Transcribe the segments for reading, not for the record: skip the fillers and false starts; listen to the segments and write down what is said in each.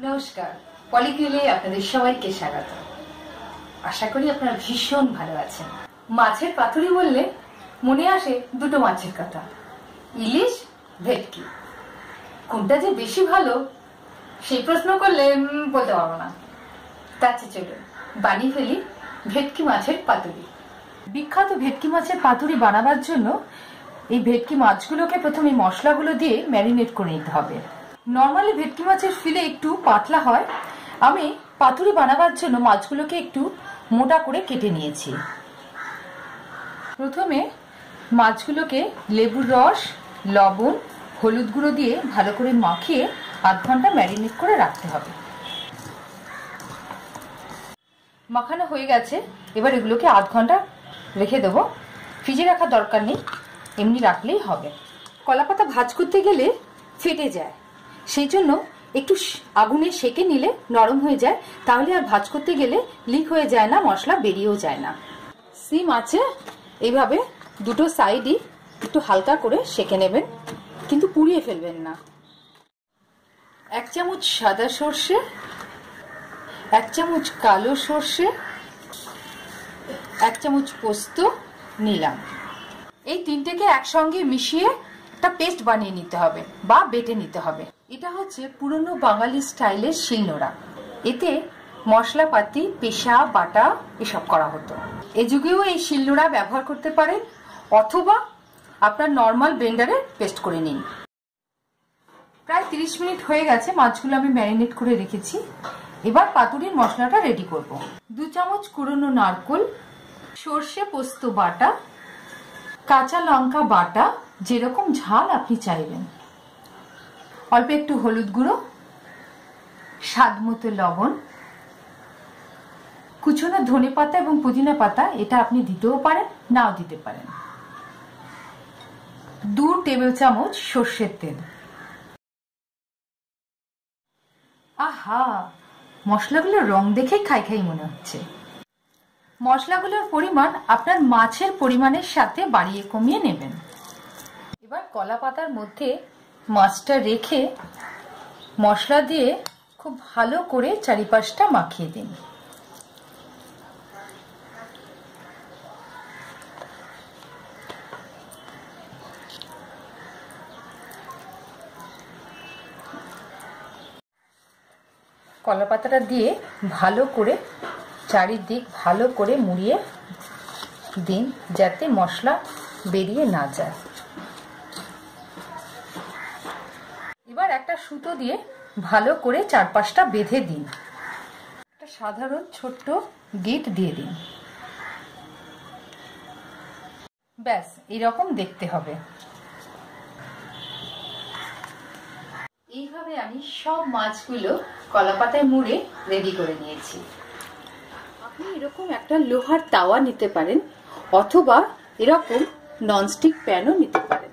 নমস্কার, পলিকিউলে আপনাদের সবাইকে স্বাগত। আশা করি আপনারা ভীষণ ভালো আছেন। মাছের পাতুরি বললে মনে আসে দুটো মাছের কথা, ইলিশ, ভেটকি। কোনটা যে বেশি ভালো সেই প্রশ্ন করলে বলতে পারবো না। তার চেয়ে চলুন বানিয়ে ফেলি ভেটকি মাছের পাতুরি। বিখ্যাত ভেটকি মাছের পাতুরি বানাবার জন্য এই ভেটকি মাছগুলোকে প্রথমে মশলাগুলো দিয়ে ম্যারিনেট করে নিতে হবে। নর্মালি ভেটকি মাছের ফিলে একটু পাতলা হয়, আমি পাতুরি বানাবার জন্য মাছগুলোকে একটু মোটা করে কেটে নিয়েছি। প্রথমে মাছগুলোকে লেবুর রস, লবণ, হলুদ গুঁড়ো দিয়ে ভালো করে মাখিয়ে আধ ঘন্টা ম্যারিনেট করে রাখতে হবে। মাখানো হয়ে গেছে, এবার এগুলোকে আধ ঘন্টা রেখে দেবো। ফ্রিজে রাখার দরকার নেই, এমনি রাখলেই হবে। কলাপাতা ভাজ করতে গেলে ফেটে যায়, সেই জন্য একটু আগুনে সেকে নিলে নরম হয়ে যায়, তাহলে আর ভাজ করতে গেলে লিক হয়ে যায় না, মশলা বেরিয়েও যায় না। সিম আছে, এইভাবে দুটো সাইডই একটু হালকা করে সেকে নেবেন, কিন্তু পুড়িয়ে ফেলবেন না। 1 চামচ সাদা সর্ষে, 1 চামচ কালো সর্ষে, 1 চামচ পোস্ত নিলাম। এই তিনটেকে একসঙ্গে মিশিয়ে একটা পেস্ট বানিয়ে নিতে হবে বা বেটে নিতে হবে। এটা হচ্ছে পুরনো বাঙালি স্টাইলের শিলনোড়া। এতে মশলাপাতি পেশা বাটা এসব করা হতো। এ যুগেও এই শিলনোড়া ব্যবহার করতে পারেন, অথবা আপনার নর্মাল ব্লেন্ডারে পেস্ট করে নিন। প্রায় 30 মিনিট হয়ে গেছে, মাছগুলো আমি ম্যারিনেট করে রেখেছি। এবার পাতুরির মশলাটা রেডি করব। 2 চামচ কুড়নো নারকোল, সর্ষে পোস্ত বাটা, কাঁচা লঙ্কা বাটা, যেরকম ঝাল আপনি চাইবেন, অল্প একটু হলুদ গুঁড়ো, স্বাদ মতো লবণ, কুচনো ধনে পাতা এবং পুদিনা পাতা, এটা আপনি দিতেও পারেন নাও দিতে পারেন। 2 টেবিল চামচ সর্ষের তেল। আহা, মশলাগুলোর রং দেখে খাই খাই মনে হচ্ছে। মশলাগুলোর পরিমাণ আপনার মাছের পরিমাণের সাথে বাড়িয়ে কমিয়ে নেবেন। এবার কলা পাতার মধ্যে মাছটা রেখে মশলা দিয়ে খুব ভালো করে চারিপাশটা মাখিয়ে দিন। কলা পাতাটা দিয়ে ভালো করে চারিদিক ভালো করে মুড়িয়ে দিন, যাতে মশলা বেরিয়ে না যায়। এবার একটা সুতো দিয়ে ভালো করে চারপাশটা বেঁধে দিন। একটা সাধারণ ছোট্ট গিট দিয়ে দিন। ব্যাস এরকম দেখতে হবে। এইভাবে আমি সব মাছগুলো কলাপাতায় মুড়ে রেডি করে নিয়েছি। আপনি এরকম একটা লোহার তাওয়া নিতে পারেন, অথবা এরকম ননস্টিক প্যানও নিতে পারেন।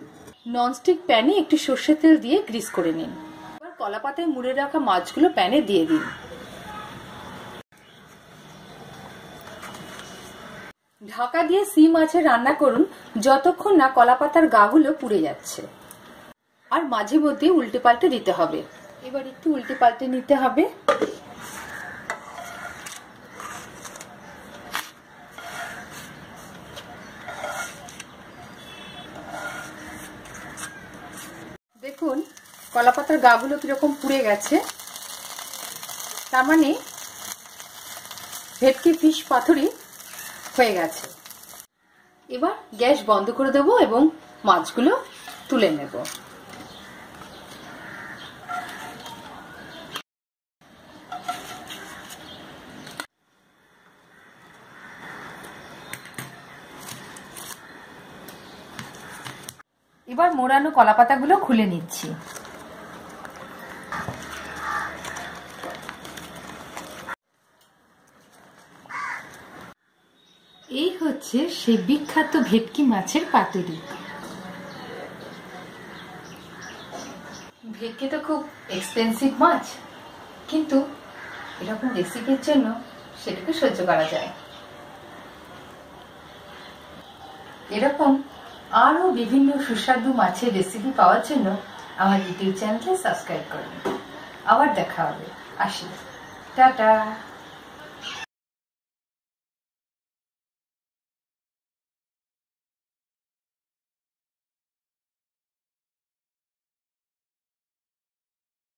ননস্টিক প্যানে একটু সর্ষের তেল দিয়ে গ্রিস করে নিন। এবার কলাপাতায় মুড়ে রাখা মাছগুলো প্যানে দিয়ে দিন। ঢাকা দিয়ে সিম মাছে রান্না করুন যতক্ষণ না কলাপাতার গাগুলো পুড়ে যাচ্ছে, আর মাঝে মধ্যে উল্টে পাল্টে দিতে হবে। এবার একটু উল্টে পাল্টে নিতে হবে। দেখুন কলাপাতার গাগুলো কিরকম পুড়ে গেছে, তার মানে ভেটকি ফিশ পাতুরি হয়ে গেছে। এবার গ্যাস বন্ধ করে দেব এবং মাছগুলো তুলে নেব। এবার মোড়ানো কলাপাতাগুলো খুলে নিচ্ছি। এই হচ্ছে সেই বিখ্যাত ভেটকি মাছের পাতুরি। ভেটকি তো খুব এক্সপেন্সিভ মাছ, কিন্তু এরকম রেসিপির জন্য সেটাকে সহ্য করা যায়। এরকম আরো বিভিন্ন সুস্বাদু মাছের রেসিপি পাওয়ার জন্য আমার ইউটিউব চ্যানেলকে সাবস্ক্রাইব করুন। আবার দেখা হবে। আসি, টাটা।